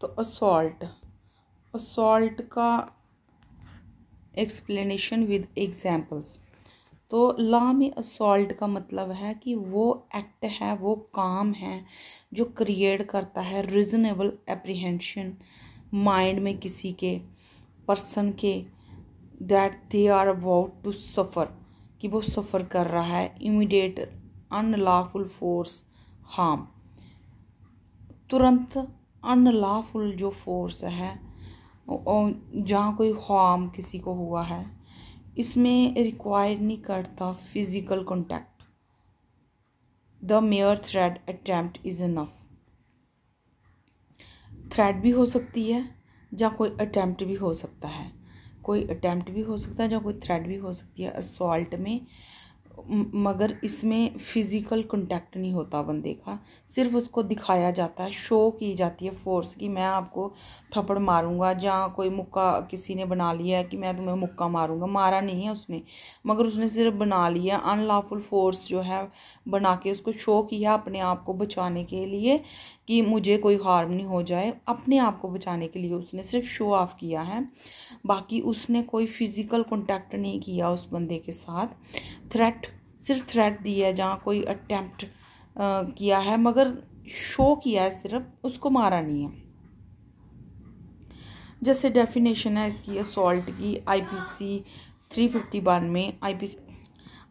तो assault, assault का explanation with examples. तो लॉ में असॉल्ट का मतलब है कि वो एक्ट है, वो काम है जो क्रिएट करता है रीजनेबल एप्रीहेंशन माइंड में किसी के पर्सन के that they are about to suffer, कि वो सफ़र कर रहा है, इमीडिएट अनलॉफुल फोर्स हार्म, तुरंत अनलॉफुल जो फोर्स है जहाँ कोई हार्म किसी को हुआ है, इसमें रिक्वायर नहीं करता physical contact, the mayor thread attempt is enough. Thread भी हो सकती है जहाँ कोई अटैम्प्ट भी हो सकता है, कोई अटैम्प्ट भी हो सकता है जहाँ कोई थ्रेड भी हो सकती है असॉल्ट में, मगर इसमें फिज़िकल कांटेक्ट नहीं होता बंदे का, सिर्फ उसको दिखाया जाता है, शो की जाती है फोर्स की मैं आपको थप्पड़ मारूंगा, जहाँ कोई मुक्का किसी ने बना लिया है कि मैं तुम्हें मुक्का मारूंगा, मारा नहीं है उसने, मगर उसने सिर्फ बना लिया अनलॉफुल फोर्स जो है बना के उसको शो किया अपने आप को बचाने के लिए कि मुझे कोई हार्म नहीं हो जाए, अपने आप को बचाने के लिए उसने सिर्फ शो ऑफ किया है, बाकी उसने कोई फिज़िकल कांटेक्ट नहीं किया उस बंदे के साथ। थ्रेट, सिर्फ थ्रेट दी है जहाँ कोई अटेम्प्ट किया है मगर शो किया है, सिर्फ उसको मारा नहीं है। जैसे डेफिनेशन है इसकी असॉल्ट की आईपीसी 351 में,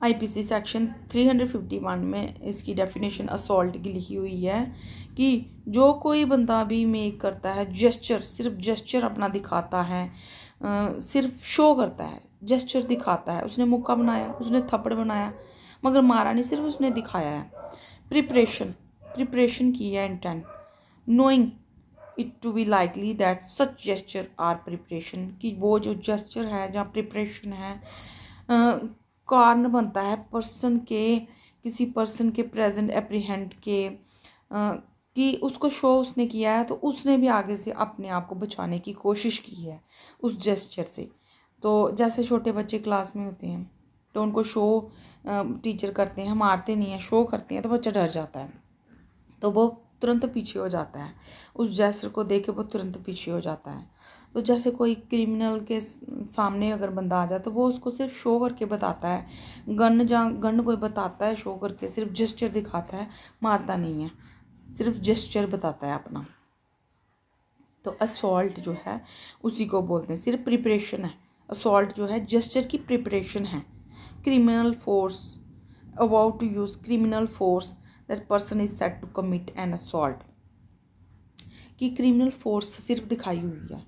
आईपीसी सेक्शन 351 में इसकी डेफिनेशन असॉल्ट की लिखी हुई है कि जो कोई बंदा भी मेक करता है जेस्चर, सिर्फ जेस्चर अपना दिखाता है, सिर्फ शो करता है, जेस्चर दिखाता है, उसने मुक्का बनाया, उसने थप्पड़ बनाया मगर मारा नहीं, सिर्फ उसने दिखाया है। प्रिपरेशन, प्रिपरेशन की है intent, knowing it to be likely that such gesture are preparation, कि वो जो जेस्चर है जहाँ प्रिपरेशन है कारण बनता है पर्सन के, किसी पर्सन के प्रेजेंट एप्रीहेंड के कि उसको शो उसने किया है तो उसने भी आगे से अपने आप को बचाने की कोशिश की है उस जेस्चर से। तो जैसे छोटे बच्चे क्लास में होते हैं तो उनको शो टीचर करते हैं, मारते नहीं हैं, शो करते हैं तो बच्चा डर जाता है, तो वो तुरंत पीछे हो जाता है, उस जेस्चर को देख के वो तुरंत पीछे हो जाता है। तो जैसे कोई क्रिमिनल के सामने अगर बंदा आ जाए तो वो उसको सिर्फ शो करके बताता है, गन जहाँ गन कोई बताता है शो करके, सिर्फ जेस्चर दिखाता है, मारता नहीं है, सिर्फ जेस्चर बताता है अपना। तो असॉल्ट जो है उसी को बोलते हैं, सिर्फ प्रिपरेशन है, असॉल्ट जो है जेस्चर की प्रिपरेशन है। Criminal force, about to use criminal force that person is set to commit an assault, कि क्रिमिनल फोर्स सिर्फ दिखाई हुई है,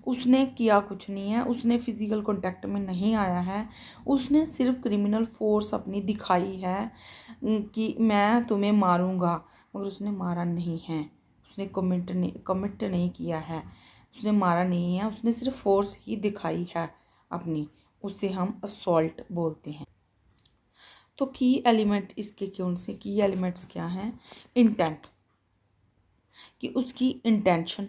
उसने किया कुछ नहीं है, उसने फिजिकल कांटेक्ट में नहीं आया है, उसने सिर्फ क्रिमिनल फोर्स अपनी दिखाई है कि मैं तुम्हें मारूंगा, मगर उसने मारा नहीं है, उसने कमिट नहीं किया है, उसने मारा नहीं है, उसने सिर्फ फोर्स ही दिखाई है अपनी, उसे हम असॉल्ट बोलते हैं। तो की एलिमेंट इसके कौन से की एलिमेंट्स क्या हैं? इंटेंट, कि उसकी इंटेंशन,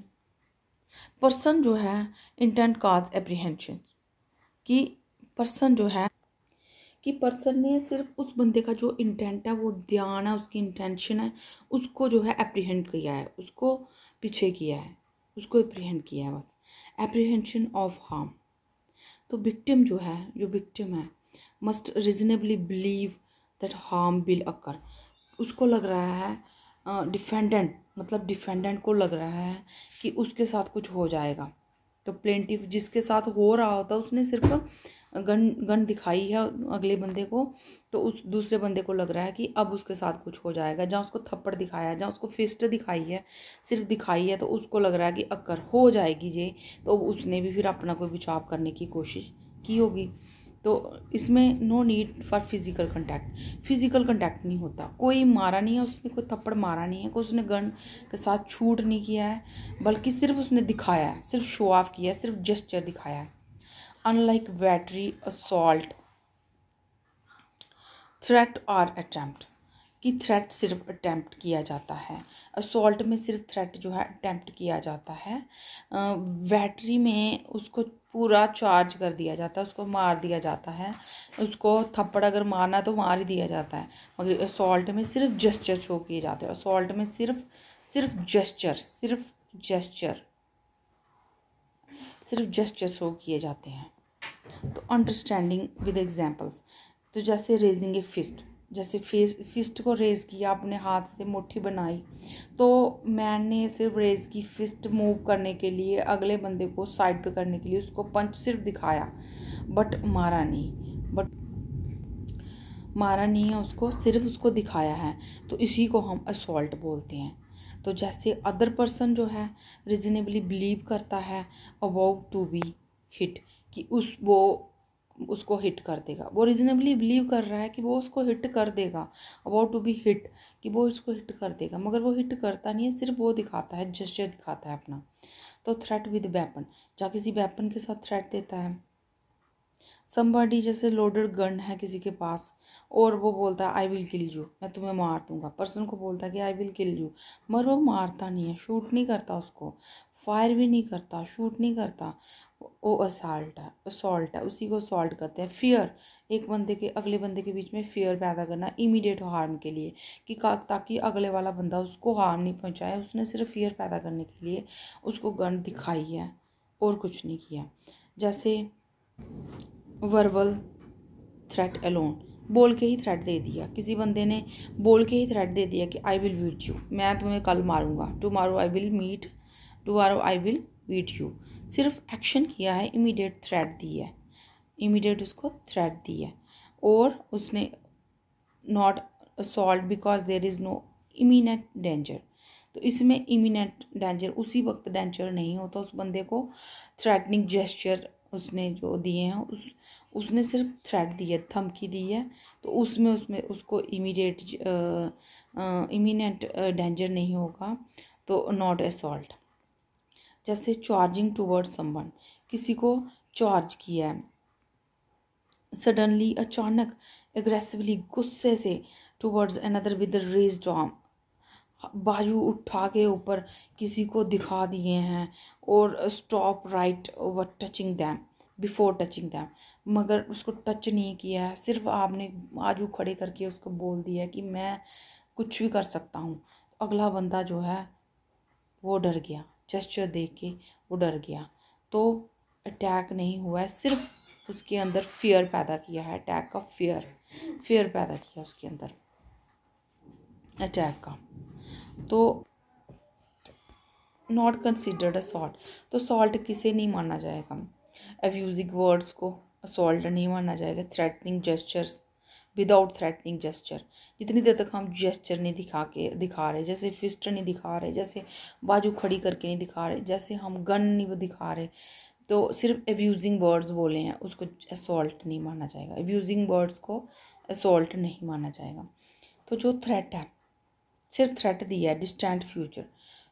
पर्सन जो है इंटेंट काज एप्रीहेंशन, कि पर्सन जो है कि पर्सन ने सिर्फ उस बंदे का जो इंटेंट है, वो ध्यान है, उसकी इंटेंशन है, उसको जो है एप्रीहेंड किया है, उसको पीछे किया है, उसको एप्रीहेंड किया है, बस एप्रीहेंशन ऑफ हार्म। तो विक्टिम जो है, जो विक्टिम है must reasonably believe that harm will occur, उसको लग रहा है डिफेंडेंट, मतलब डिफेंडेंट को लग रहा है कि उसके साथ कुछ हो जाएगा। तो प्लेंटिफ जिसके साथ हो रहा होता है उसने सिर्फ गन दिखाई है अगले बंदे को, तो उस दूसरे बंदे को लग रहा है कि अब उसके साथ कुछ हो जाएगा, जहाँ उसको थप्पड़ दिखाया है, जहाँ उसको फिस्ट दिखाई है, सिर्फ दिखाई है, तो उसको लग रहा है कि अक्कर हो जाएगी ये, तो उसने भी फिर अपना कोई बचाव करने की कोशिश की होगी। तो इसमें no need for physical contact, physical contact नहीं होता, कोई मारा नहीं है उसने, कोई थप्पड़ मारा नहीं है, कोई उसने गन के साथ शूट नहीं किया है, बल्कि सिर्फ उसने दिखाया है, सिर्फ शो ऑफ किया है, सिर्फ जेस्चर दिखाया है। अनलाइक बैटरी असॉल्ट, थ्रेट और अटैम्प्ट, कि थ्रेट सिर्फ अटैम्प्ट किया जाता है, असॉल्ट में सिर्फ थ्रेट जो है अटैम्प्ट किया जाता है, बैटरी में उसको पूरा चार्ज कर दिया जाता है, उसको मार दिया जाता है, उसको थप्पड़ अगर मारना है तो मार ही दिया जाता है, मगर असॉल्ट में सिर्फ जेस्चर शो किए जाते हैं, असॉल्ट में सिर्फ जेस्चर, सिर्फ जेस्चर, सिर्फ जेस्चर शो किए जाते हैं। तो अंडरस्टैंडिंग विद एग्जांपल्स, तो जैसे रेजिंग ए फिस्ट, जैसे फिस्ट को रेज किया, अपने हाथ से मुट्ठी बनाई, तो मैन ने सिर्फ रेज की फिस्ट मूव करने के लिए, अगले बंदे को साइड पे करने के लिए उसको पंच सिर्फ दिखाया, बट मारा नहीं है उसको, सिर्फ उसको दिखाया है। तो इसी को हम असॉल्ट बोलते हैं। तो जैसे अदर पर्सन जो है रीजनेबली बिलीव करता है अबाउट टू बी हिट, कि वो उसको हिट कर देगा, वो रीजनेबली बिलीव कर रहा है कि वो उसको हिट कर देगा, अबाउट टू बी हिट, कि वो इसको हिट कर देगा, मगर वो हिट करता नहीं है, सिर्फ वो दिखाता है, जेस्चर दिखाता है अपना। तो थ्रेट विद वेपन, जहाँ किसी वेपन के साथ थ्रेट देता है। समबडी, जैसे लोडेड गन है किसी के पास और वो बोलता है आई विल किल यू, मैं तुम्हें मार दूंगा, पर्सन को बोलता है कि आई विल किल यू, मगर वो मारता नहीं है, शूट नहीं करता उसको, फायर भी नहीं करता, शूट नहीं करता, वो असॉल्ट है, उसी को असॉल्ट करते हैं। फियर, एक बंदे के अगले बंदे के बीच में फियर पैदा करना इमीडिएट हार्म के लिए, कि ताकि अगले वाला बंदा उसको हार्म नहीं पहुंचाए, उसने सिर्फ फियर पैदा करने के लिए उसको गन दिखाई है और कुछ नहीं किया। जैसे वर्बल थ्रेट अलोन, बोल के ही थ्रेट दे दिया, किसी बंदे ने बोल के ही थ्रेट दे दिया कि आई विल बीट यू, मैं तुम्हें कल मारूंगा, tomorrow I will beat you, सिर्फ एक्शन किया है, इमीडिएट थ्रेट दी है, इमीडिएट उसको थ्रेट दी है। और उसने not assault because there is no imminent danger, तो इसमें इमीनेंट डेंजर, उसी वक्त डेंजर नहीं होता उस बंदे को, थ्रेटनिंग जेस्चर उसने जो दिए हैं, उसने सिर्फ थ्रेट दी है, धमकी दी है, तो उसमें उसको इमीनेंट डेंजर नहीं होगा, तो नॉट असॉल्ट। जैसे चार्जिंग टूवर्ड समवन, किसी को चार्ज किया है सडनली, अचानक, एग्रेसिवली, गुस्से से, towards another with raised arm, बाजू उठा के ऊपर किसी को दिखा दिए हैं, और stop right over touching them, before touching them, मगर उसको टच नहीं किया है, सिर्फ आपने बाजू खड़े करके उसको बोल दिया कि मैं कुछ भी कर सकता हूँ, अगला बंदा जो है वो डर गया, जेस्चर देख के वो डर गया, तो अटैक नहीं हुआ है, सिर्फ उसके अंदर फियर पैदा किया है, अटैक का फियर पैदा किया उसके अंदर अटैक का। तो नॉट कंसिडर्ड असॉल्ट, तो असॉल्ट किसे नहीं माना जाएगा, अब्यूजिंग वर्ड्स को असॉल्ट नहीं माना जाएगा, threatening gestures without threatening gesture, जितनी देर तक हम जेस्चर नहीं दिखा रहे, जैसे फिस्ट नहीं दिखा रहे, जैसे बाजू खड़ी करके नहीं दिखा रहे, जैसे हम गन नहीं दिखा रहे, तो सिर्फ अब्यूजिंग वर्ड्स बोले हैं, उसको असॉल्ट नहीं माना जाएगा, अब्यूजिंग वर्ड्स को असॉल्ट नहीं माना जाएगा। तो जो थ्रेट है, सिर्फ थ्रेट दिया है, डिस्टेंट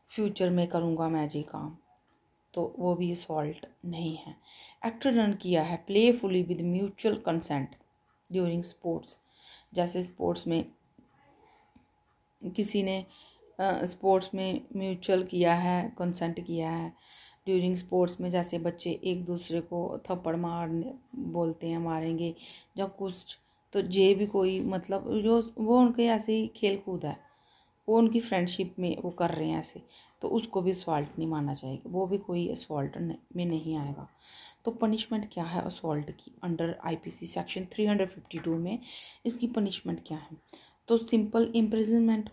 फ्यूचर में करूँगा मैं जी काम, तो वो भी असॉल्ट नहीं है। एक्ट रन किया है playfully with mutual consent during sports, जैसे स्पोर्ट्स में किसी ने स्पोर्ट्स में म्यूचुअल किया है, कंसेंट किया है ड्यूरिंग स्पोर्ट्स में, जैसे बच्चे एक दूसरे को थप्पड़ मारने बोलते हैं, मारेंगे या कुछ, तो ये भी कोई मतलब जो वो उनके ऐसे ही खेल कूद है, वो उनकी फ्रेंडशिप में वो कर रहे हैं ऐसे, तो उसको भी असॉल्ट नहीं माना जाएगा, वो भी कोई असॉल्ट में नहीं आएगा। तो पनिशमेंट क्या है असॉल्ट की अंडर आईपीसी सेक्शन 352 में, इसकी पनिशमेंट क्या है, तो सिंपल इम्प्रिजनमेंट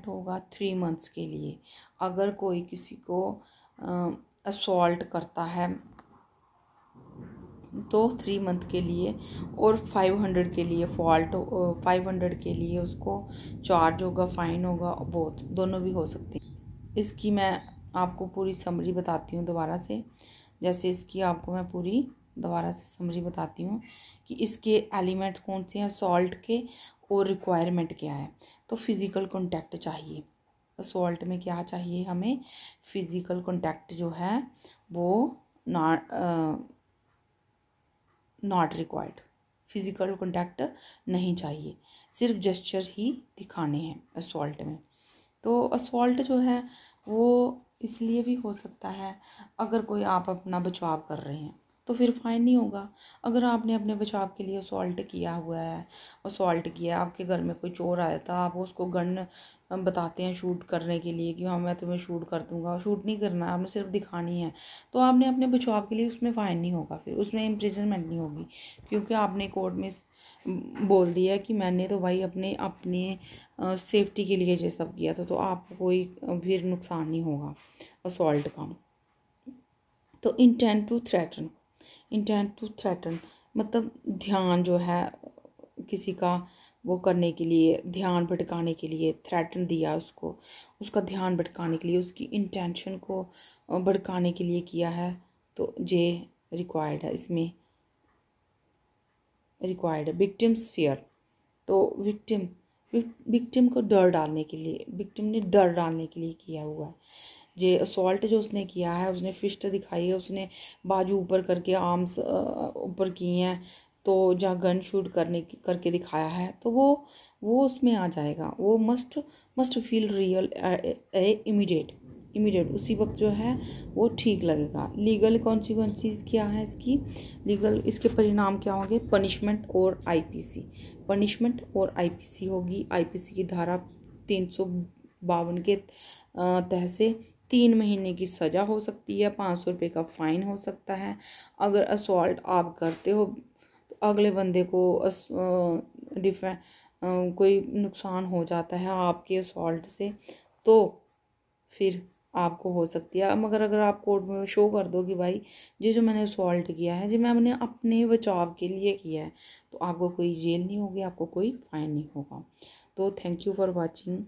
होगा 3 मंथ्स के लिए, अगर कोई किसी को असॉल्ट करता है तो 3 मंथ के लिए, और 500 के लिए 500 के लिए उसको चार्ज होगा, फाइन होगा, बहुत दोनों भी हो सकते हैं। इसकी मैं आपको पूरी समरी बताती हूँ दोबारा से, जैसे इसकी आपको मैं पूरी दोबारा से समरी बताती हूँ कि इसके एलिमेंट्स कौन से हैं असॉल्ट के, और रिक्वायरमेंट क्या है। तो फिज़िकल कॉन्टैक्ट चाहिए, असॉल्ट में क्या चाहिए हमें, फिज़िकल कॉन्टैक्ट जो है वो नॉट रिक्वायर्ड, फिज़िकल कॉन्टैक्ट नहीं चाहिए, सिर्फ जेस्चर ही दिखाने हैं असॉल्ट में। तो असॉल्ट जो है वो इसलिए भी हो सकता है अगर कोई आप अपना बचाव कर रहे हैं, तो फिर फ़ाइन नहीं होगा। अगर आपने अपने बचाव के लिए असॉल्ट किया हुआ है, असॉल्ट किया, आपके घर में कोई चोर आया था, आप उसको गन बताते हैं शूट करने के लिए कि हाँ मैं तुम्हें शूट कर दूंगा, शूट नहीं करना है, आपने सिर्फ दिखानी है, तो आपने अपने बचाव के लिए, उसमें फ़ाइन नहीं होगा, फिर उसमें इम्प्रिजनमेंट नहीं होगी, क्योंकि आपने कोर्ट में बोल दिया कि मैंने तो भाई अपने अपने सेफ्टी के लिए ये सब किया था, तो आपको कोई फिर नुकसान नहीं होगा असॉल्ट का। तो intent to threaten, intent to threaten मतलब ध्यान जो है किसी का वो करने के लिए, ध्यान भटकाने के लिए थ्रेटन दिया उसको, उसका ध्यान भटकाने के लिए, उसकी इंटेंशन को भड़काने के लिए किया है, तो ये रिक्वायर्ड है, इसमें रिक्वायर्ड है। विक्टिम्स फियर, तो विक्टिम को डर डालने के लिए, विक्टिम ने डर डालने के लिए किया हुआ है। ये असॉल्ट जो उसने किया है, उसने फिस्ट दिखाई है, उसने बाजू ऊपर करके आर्म्स ऊपर किए हैं, तो जहाँ गन शूट करके दिखाया है, तो वो उसमें आ जाएगा। वो मस्ट फील रियल इमीडिएट उसी वक्त जो है वो ठीक लगेगा। लीगल कॉन्सिक्वेंसेस क्या है इसकी, लीगल इसके परिणाम क्या होंगे, पनिशमेंट और आईपीसी, पनिशमेंट और आईपीसी होगी। आईपीसी की धारा 352 के तहत से 3 महीने की सज़ा हो सकती है, 500 रुपये का फ़ाइन हो सकता है। अगर असॉल्ट आप करते हो तो अगले बंदे को कोई नुकसान हो जाता है आपके असॉल्ट से, तो फिर आपको हो सकती है। मगर अगर आप कोर्ट में शो कर दो कि भाई ये जो मैंने असॉल्ट किया है, जो मैंने अपने बचाव के लिए किया है, तो आपको कोई जेल नहीं होगी, आपको कोई फ़ाइन नहीं होगा। तो थैंक यू फॉर वॉचिंग।